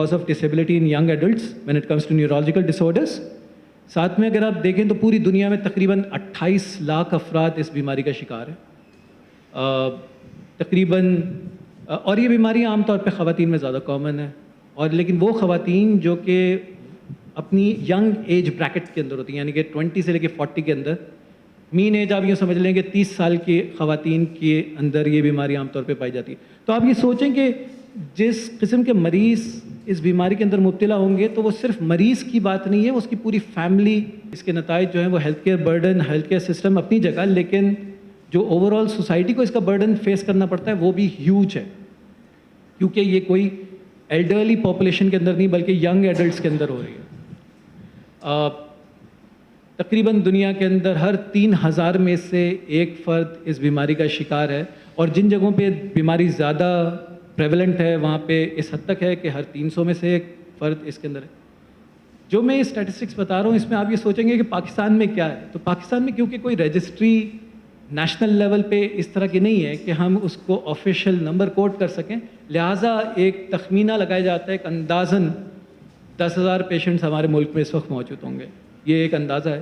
cause of disability in young adults when it comes to neurological disorders. ساتھ میں اگر آپ دیکھیں تو پوری دنیا میں تقریباً 28 لاکھ افراد اس بیماری کا شکار ہیں تقریباً، اور یہ بیماری عام طور پہ خواتین میں زیادہ کامن ہے، اور لیکن وہ خواتین جو کہ اپنی ینگ ایج بریکٹ کے اندر ہوتی ہیں، یعنی کہ 20 سے لے کے 40 کے اندر، مین ایج آپ یہ سمجھ لیں کہ 30 سال کی خواتین کے اندر یہ بیماری عام طور پہ پائی جاتی ہے. تو آپ یہ سوچیں کہ جس قسم کے مریض اس بیماری کے اندر مبتلا ہوں گے تو وہ صرف مریض کی بات نہیں ہے، اس کی پوری فیملی، اس کے نتائج جو ہیں وہ health care burden, health care system اپنی جگہ، لیکن جو اوور آل سوسائٹی کو اس کا برڈن فیس کرنا پڑتا ہے وہ بھی ہیوج ہے، کیونکہ یہ کوئی ایلڈرلی پاپولیشن کے اندر نہیں بلکہ ینگ ایڈلٹس کے اندر ہو رہی ہے. تقریباً دنیا کے اندر ہر 3000 میں سے ایک فرد اس بیماری کا شکار ہے، اور جن جگہوں پہ بیماری زیادہ پریولنٹ ہے وہاں پہ اس حد تک ہے کہ ہر 300 میں سے ایک فرد اس کے اندر ہے. جو میں یہ اسٹیٹسٹکس بتا رہا ہوں اس میں آپ یہ سوچیں گے کہ پاکستان میں کیا ہے، تو پاکستان میں کیونکہ کوئی رجسٹری نیشنل لیول پہ اس طرح کی نہیں ہے کہ ہم اس کو آفیشیل نمبر کوٹ کر سکیں، لہٰذا ایک تخمینہ لگایا جاتا ہے، ایک اندازاً 10,000 پیشنٹس ہمارے ملک میں اس وقت موجود ہوں گے، یہ ایک اندازہ ہے.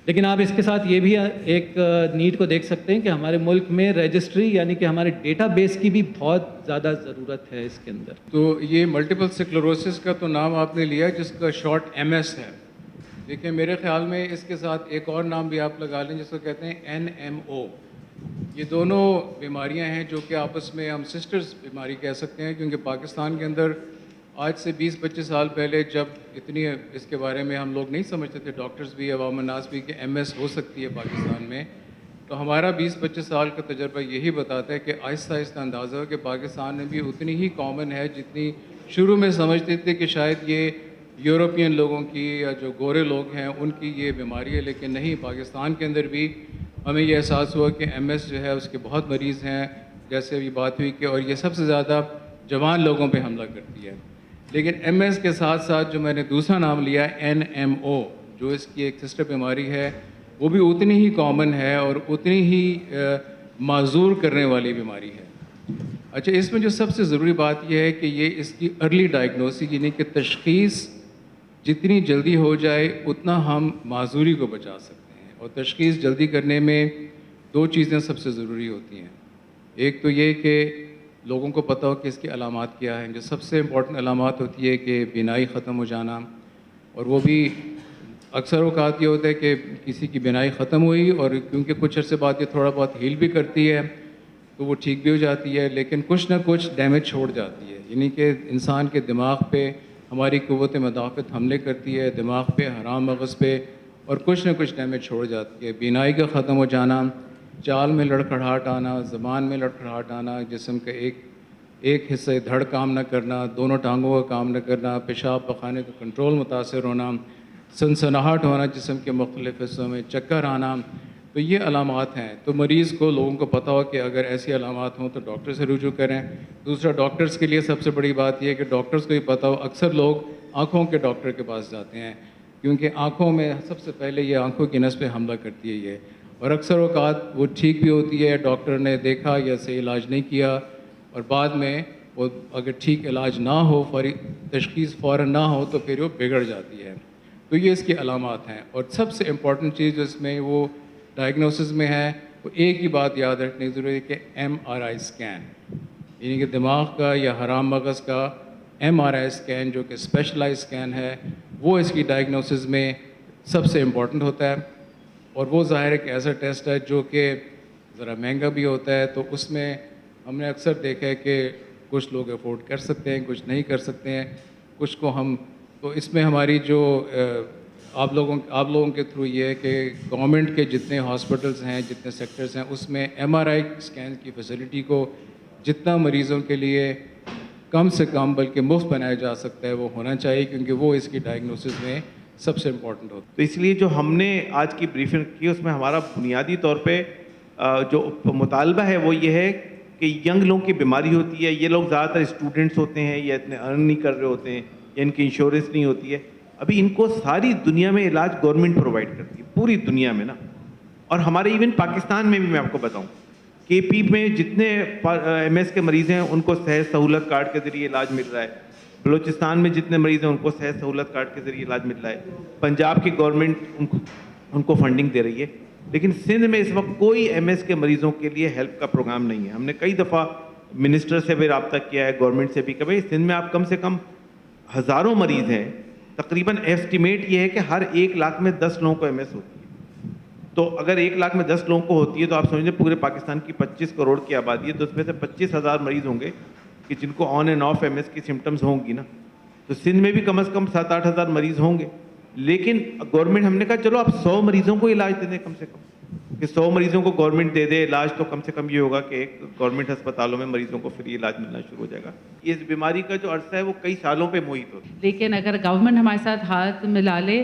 لیکن آپ اس کے ساتھ یہ بھی ایک نیڈ کو دیکھ سکتے ہیں کہ ہمارے ملک میں رجسٹری یعنی کہ ہمارے ڈیٹا بیس کی بھی بہت زیادہ ضرورت ہے اس کے اندر. تو یہ ملٹیپل سکلروسس کا تو نام آپ نے لیا جس کا شارٹ MS ہے، لیکن میرے خیال میں اس کے ساتھ ایک اور نام بھی آپ لگا لیں جس کو کہتے ہیں NMO. یہ دونوں بیماریاں ہیں جو کہ آپس میں ہم سسٹرز بیماری کہہ سکتے ہیں، کیونکہ پاکستان کے اندر آج سے 20-25 سال پہلے جب اتنی اس کے بارے میں ہم لوگ نہیں سمجھتے تھے، ڈاکٹرز بھی، عوام الناس بھی، کہ MS ہو سکتی ہے پاکستان میں، تو ہمارا 20-25 سال کا تجربہ یہی بتاتا ہے کہ آہستہ آہستہ اندازہ ہو کہ پاکستان میں بھی اتنی ہی کامن ہے جتنی شروع میں سمجھتے تھے کہ شاید یہ یورپین لوگوں کی یا جو گورے لوگ ہیں ان کی یہ بیماری ہے. لیکن نہیں، پاکستان کے اندر بھی ہمیں یہ احساس ہوا کہ MS جو ہے اس کے بہت مریض ہیں، جیسے ابھی بات ہوئی کہ، اور یہ سب سے زیادہ جوان لوگوں پہ حملہ کرتی ہے. لیکن MS کے ساتھ ساتھ جو میں نے دوسرا نام لیا NMO، جو اس کی ایک سسٹر بیماری ہے، وہ بھی اتنی ہی کامن ہے اور اتنی ہی معذور کرنے والی بیماری ہے. اچھا، اس میں جو سب سے ضروری بات یہ ہے کہ یہ اس کی ارلی ڈائگنوسس یعنی کہ تشخیص جتنی جلدی ہو جائے اتنا ہم معذوری کو بچا سکتے ہیں. اور تشخیص جلدی کرنے میں 2 چیزیں سب سے ضروری ہوتی ہیں. ایک تو یہ کہ لوگوں کو پتہ ہو کہ اس کی علامات کیا ہیں. جو سب سے امپورٹنٹ علامات ہوتی ہے کہ بینائی ختم ہو جانا، اور وہ بھی اکثر اوقات یہ ہوتا ہے کہ کسی کی بینائی ختم ہوئی اور کیونکہ کچھ عرصے بعد یہ تھوڑا بہت ہیل بھی کرتی ہے تو وہ ٹھیک بھی ہو جاتی ہے، لیکن کچھ نہ کچھ ڈیمیج چھوڑ جاتی ہے. یعنی کہ انسان کے دماغ پہ ہماری قوت مدافعت حملے کرتی ہے، دماغ پہ، حرام مغز پہ، اور کچھ نہ کچھ ڈیمیج چھوڑ جاتی ہے. بینائی کا ختم ہو جانا، چال میں لڑکھڑاہٹ آنا، زبان میں لڑکھڑاہٹ آنا، جسم کا ایک حصہ دھڑ کام نہ کرنا، دونوں ٹانگوں کا کام نہ کرنا، پیشاب پخانے کا کنٹرول متاثر ہونا، سنسناہٹ ہونا جسم کے مختلف حصوں میں، چکر آنا، تو یہ علامات ہیں. تو مریض کو، لوگوں کو پتہ ہو کہ اگر ایسی علامات ہوں تو ڈاکٹر سے رجوع کریں. دوسرا، ڈاکٹرز کے لیے سب سے بڑی بات یہ ہے کہ ڈاکٹرز کو بھی پتہ ہو. اکثر لوگ آنکھوں کے ڈاکٹر کے پاس جاتے ہیں کیونکہ آنکھوں میں سب سے پہلے یہ آنکھوں کی نس پہ حملہ کرتی ہے یہ، اور اکثر اوقات وہ ٹھیک بھی ہوتی ہے، ڈاکٹر نے دیکھا یا صحیح علاج نہیں کیا، اور بعد میں وہ اگر ٹھیک علاج نہ ہو، تشخیص فوراً نہ ہو تو پھر وہ بگڑ جاتی ہے. تو یہ اس کی علامات ہیں. اور سب سے امپورٹنٹ چیز جو اس میں وہ ڈائگنوسس میں ہے، وہ ایک ہی بات یاد رکھنی ضروری ہے کہ MRI اسکین، یعنی کہ دماغ کا یا حرام مغز کا MRI اسکین جو کہ اسپیشلائز اسکین ہے، وہ اس کی ڈائگنوسس میں سب سے امپورٹنٹ ہوتا ہے. اور وہ ظاہر ایک ایسا ٹیسٹ ہے جو کہ ذرا مہنگا بھی ہوتا ہے، تو اس میں ہم نے اکثر دیکھا ہے کہ کچھ لوگ افورڈ کر سکتے ہیں، کچھ نہیں کر سکتے ہیں، کچھ کو ہم، تو اس میں ہماری جو آپ لوگوں کے تھرو یہ ہے کہ گورنمنٹ کے جتنے ہاسپٹلز ہیں، جتنے سیکٹرز ہیں، اس میں MRI اسکین کی فیسلٹی کو جتنا مریضوں کے لیے کم سے کم بلکہ مفت بنایا جا سکتا ہے وہ ہونا چاہیے، کیونکہ وہ اس کی ڈائگنوسس میں سب سے امپورٹنٹ ہوتا ہے. تو اس لیے جو ہم نے آج کی بریفنگ کی اس میں ہمارا بنیادی طور پہ جو مطالبہ ہے وہ یہ ہے کہ ینگ لوگوں کی بیماری ہوتی ہے، یہ لوگ زیادہ تر اسٹوڈنٹس ہوتے ہیں یا اتنے ارن نہیں کر رہے ہوتے ہیں یا ان کی انشورنس نہیں ہوتی ہے. ابھی ان کو ساری دنیا میں علاج گورنمنٹ پرووائڈ کرتی ہے، پوری دنیا میں نا. اور ہمارے ایون پاکستان میں بھی میں آپ کو بتاؤں KP میں جتنے MS کے مریض ہیں ان کو صحت سہولت کارڈ کے ذریعے علاج مل رہا ہے. بلوچستان میں جتنے مریض ہیں ان کو صحت سہولت کارڈ کے ذریعے علاج مل رہا ہے. پنجاب کی گورنمنٹ ان کو فنڈنگ دے رہی ہے. لیکن سندھ میں اس وقت کوئی ایم ایس کے مریضوں کے لیے ہیلپ کا پروگرام نہیں ہے. ہم نے کئی دفعہ منسٹر سے بھی رابطہ کیا ہے, گورنمنٹ سے بھی, کہ بھائی سندھ میں آپ کم سے کم ہزاروں مریض ہیں, تقریباً ایسٹیمیٹ یہ ہے کہ ہر 1 لاکھ میں 10 لوگوں کو ایم ایس ہوتی ہے. تو اگر 1 لاکھ میں 10 لوگوں کو ہوتی ہے تو آپ سمجھیں پورے پاکستان کی 25 کروڑ کی آبادی ہے, تو اس میں سے 25,000 مریض ہوں گے کہ جن کو on and off M S کی سمٹمز ہوں گی نا. تو سندھ میں بھی کم از کم 7-8 ہزار مریض ہوں گے. لیکن گورنمنٹ, ہم نے کہا چلو آپ 100 مریضوں کو علاج دے دیں, کم سے کم کہ 100 مریضوں کو گورنمنٹ دے دے علاج, تو کم سے کم یہ ہوگا کہ ایک گورنمنٹ ہسپتالوں میں مریضوں کو فری علاج ملنا شروع ہو جائے گا. اس بیماری کا جو عرصہ ہے وہ کئی سالوں پہ محیط ہوتا ہے. لیکن اگر گورنمنٹ ہمارے ساتھ ہاتھ ملا لے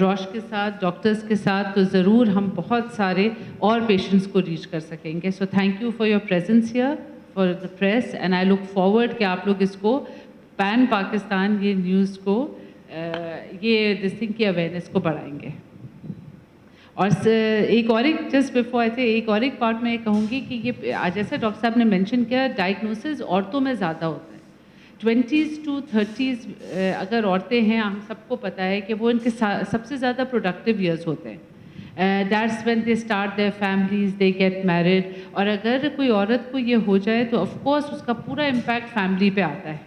روش کے ساتھ, ڈاکٹرز کے ساتھ, تو ضرور ہم بہت سارے اور پیشنٹس کو ریچ کر سکیں گے. So thank you for your presence here, for the press, and I look forward کہ آپ لوگ اس کو پین پاکستان یہ نیوز کو یہ دس تھنگ کی اویئرنیس کو بڑھائیں گے. اور ایک جسٹ بفور ایک اور ایک پارٹ میں یہ کہوں گی کہ یہ جیسے ڈاکٹر صاحب نے مینشن کیا, ڈائگنوسز عورتوں میں زیادہ ہوتا ہے. 20s to 30s اگر عورتیں ہیں, ہم سب کو پتہ ہے کہ وہ ان کے سب سے زیادہ پروڈکٹیو ایئرس ہوتے ہیں. That's when they start their families, they get married. اور اگر کوئی عورت کو یہ ہو جائے تو آف کورس اس کا پورا امپیکٹ فیملی پہ آتا ہے.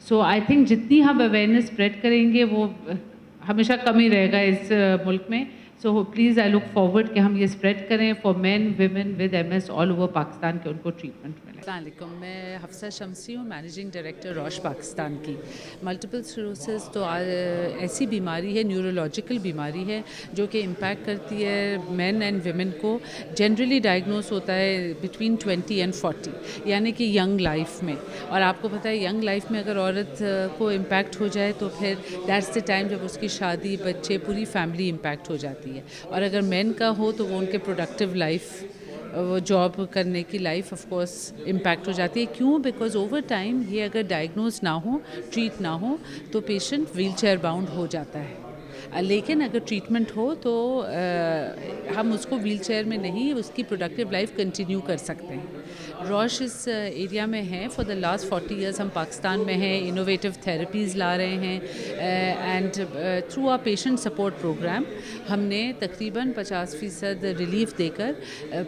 سو آئی تھنک جتنی ہم اویئرنیس اسپریڈ کریں گے وہ ہمیشہ کم ہی رہے گا اس ملک میں. So please I look forward کہ ہم یہ اسپریڈ کریں for men women with M S all over Pakistan, کہ ان کو ٹریٹمنٹ ملے. السلام علیکم, میں حفصہ شمسی ہوں, مینیجنگ ڈائریکٹر روش پاکستان کی. ملٹیپل اسکلیروسس تو ایسی بیماری ہے, نیورولوجیکل بیماری ہے جو کہ امپیکٹ کرتی ہے مین اینڈ ویمن کو. جنرلی ڈائگنوز ہوتا ہے بٹوین 20 اینڈ 40, یعنی کہ ینگ لائف میں. اور آپ کو پتہ ہے ینگ لائف میں اگر عورت کو امپیکٹ ہو جائے تو پھر دیٹس دا ٹائم جب اس کی شادی, بچے, پوری فیملی امپیکٹ ہو جاتی ہے. اور اگر مین کا ہو تو وہ ان کے پروڈکٹیو لائف, وہ جاب کرنے کی لائف آف کورس امپیکٹ ہو جاتی ہے. کیوں؟ بیکاز اوور ٹائم یہ اگر ڈائگنوز نہ ہو, ٹریٹ نہ ہو, تو پیشنٹ ویل چیئر باؤنڈ ہو جاتا ہے. لیکن اگر ٹریٹمنٹ ہو تو ہم اس کو ویل چیئر میں نہیں, اس کی پروڈکٹیو لائف کنٹینیو کر سکتے ہیں. روش اس ایریا میں ہیں فار دا لاسٹ 40 ایئرس. ہم پاکستان میں ہیں, انوویٹیو تھیراپیز لا رہے ہیں, and through a patient support program ہم نے تقریباً 50% ریلیف دے کر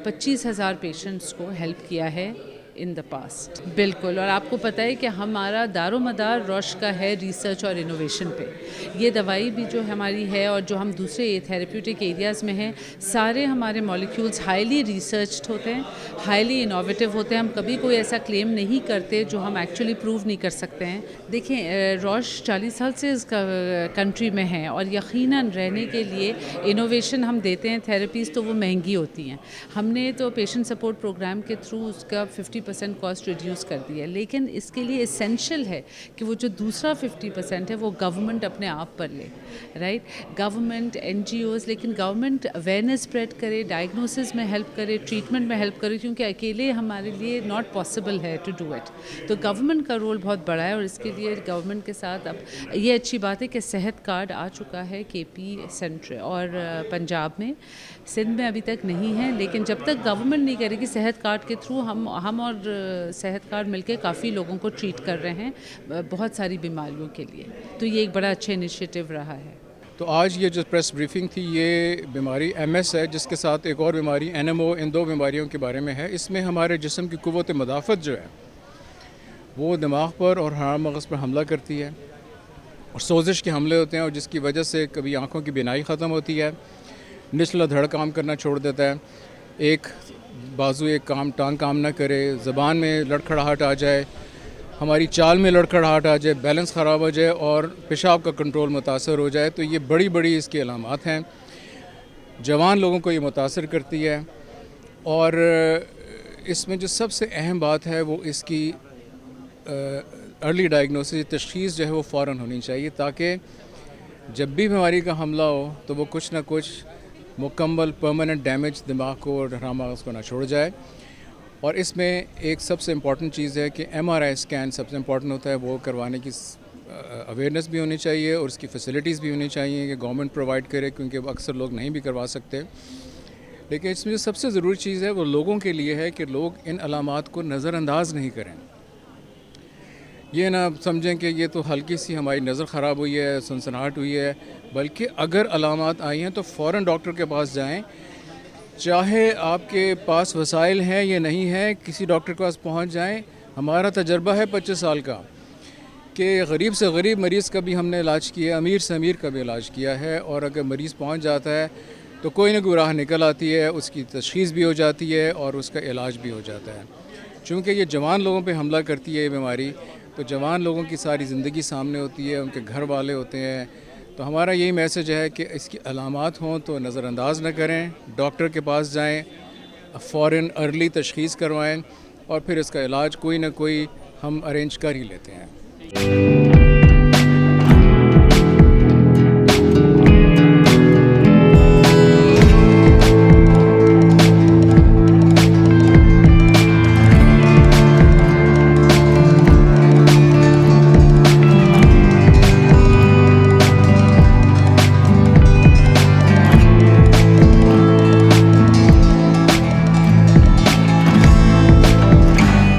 25,000 پیشنٹس کو ہیلپ کیا ہے ان دا پاسٹ. بالکل, اور آپ کو پتہ ہے کہ ہمارا دار و مدار روش کا ہے ریسرچ اور انوویشن پہ. یہ دوائی بھی جو ہماری ہے اور جو ہم دوسرے تھیراپیوٹک ایریاز میں ہیں, سارے ہمارے مالیکیولز ہائیلی ریسرچڈ ہوتے ہیں, ہائیلی انوویٹیو ہوتے ہیں. ہم کبھی کوئی ایسا کلیم نہیں کرتے جو ہم ایکچولی پروو نہیں کر سکتے ہیں. دیکھیں, روش 40 سال سے اس کنٹری میں ہے, اور یقیناً رہنے کے لیے انوویشن ہم دیتے ہیں تھیراپیز تو وہ مہنگی ہوتی ہیں. ہم نے تو پیشنٹ سپورٹ پروگرام کے تھرو اس کا 50% کاسٹ ریڈیوس کر دی ہے. لیکن اس کے لیے اسینشیل ہے کہ وہ جو دوسرا 50% ہے وہ گورنمنٹ اپنے آپ پر لے, رائٹ. گورنمنٹ, NGOs, لیکن گورنمنٹ اویئرنیس اسپریڈ کرے, ڈائگنوسس میں ہیلپ کرے, ٹریٹمنٹ میں ہیلپ کرے, کیونکہ اکیلے ہمارے لیے ناٹ پاسبل ہے ٹو ڈو اٹ. تو گورنمنٹ کا رول بہت بڑا ہے, اور اس کے لیے گورنمنٹ کے ساتھ اب یہ اچھی بات ہے کہ صحت کارڈ آ چکا ہے KP سینٹر اور پنجاب میں. سندھ میں ابھی تک نہیں ہے, لیکن جب تک گورنمنٹ نہیں کرے گی صحت کارڈ کے تھرو, ہم اور صحت کارڈ مل کے کافی لوگوں کو ٹریٹ کر رہے ہیں بہت ساری بیماریوں کے لیے. تو یہ ایک بڑا اچھا انیشیٹو رہا ہے. تو آج یہ جو پریس بریفنگ تھی, یہ بیماری MS ہے, جس کے ساتھ ایک اور بیماری NMO, ان 2 بیماریوں کے بارے میں ہے. اس میں ہمارے جسم کی قوت مدافعت جو ہے وہ دماغ پر اور ہاڑ مغز پر حملہ کرتی ہے, اور سوزش کے حملے ہوتے ہیں, اور جس کی وجہ سے کبھی آنکھوں کی بینائی ختم ہوتی ہے, نچلا دھڑ کام کرنا چھوڑ دیتا ہے, ایک بازو ایک ٹانگ کام نہ کرے, زبان میں لڑکھڑاہٹ آ جائے, ہماری چال میں لڑکھڑاہٹ آ جائے, بیلنس خراب ہو جائے, اور پیشاب کا کنٹرول متاثر ہو جائے. تو یہ بڑی اس کی علامات ہیں. جوان لوگوں کو یہ متاثر کرتی ہے, اور اس میں جو سب سے اہم بات ہے وہ اس کی ارلی ڈائگنوسس, تشخیص جو ہے وہ فوراً ہونی چاہیے, تاکہ جب بھی بیماری کا حملہ ہو تو وہ کچھ نہ کچھ مکمل پرماننٹ ڈیمیج دماغ کو اور ہاڑ مغز کو نہ چھوڑ جائے. اور اس میں ایک سب سے امپورٹنٹ چیز ہے کہ MRI اسکین سب سے امپورٹنٹ ہوتا ہے. وہ کروانے کی اویئرنیس بھی ہونی چاہیے, اور اس کی فیسلٹیز بھی ہونی چاہیے کہ گورنمنٹ پرووائڈ کرے, کیونکہ اکثر لوگ نہیں بھی کروا سکتے. لیکن اس میں جو سب سے ضروری چیز ہے وہ لوگوں کے لیے ہے کہ لوگ ان علامات کو نظر انداز نہیں کریں. یہ نہ سمجھیں کہ یہ تو ہلکی سی ہماری نظر خراب ہوئی ہے، سنسناہٹ ہوئی ہے، بلکہ اگر علامات آئی ہیں تو فوراً ڈاکٹر کے پاس جائیں، چاہے آپ کے پاس وسائل ہیں یا نہیں ہیں، کسی ڈاکٹر کے پاس پہنچ جائیں۔ ہمارا تجربہ ہے 25 سال کا کہ غریب سے غریب مریض کا بھی ہم نے علاج کیا ہے، امیر سے امیر کا بھی علاج کیا ہے، اور اگر مریض پہنچ جاتا ہے تو کوئی نہ کوئی راہ نکل آتی ہے، اس کی تشخیص بھی ہو جاتی ہے اور اس کا علاج بھی ہو جاتا ہے۔ چونکہ یہ جوان لوگوں پہ حملہ کرتی ہے یہ بیماری، تو جوان لوگوں کی ساری زندگی سامنے ہوتی ہے، ان کے گھر والے ہوتے ہیں، تو ہمارا یہی میسج ہے کہ اس کی علامات ہوں تو نظر انداز نہ کریں، ڈاکٹر کے پاس جائیں، فوراً ارلی تشخیص کروائیں، اور پھر اس کا علاج کوئی نہ کوئی ہم ارینج کر ہی لیتے ہیں۔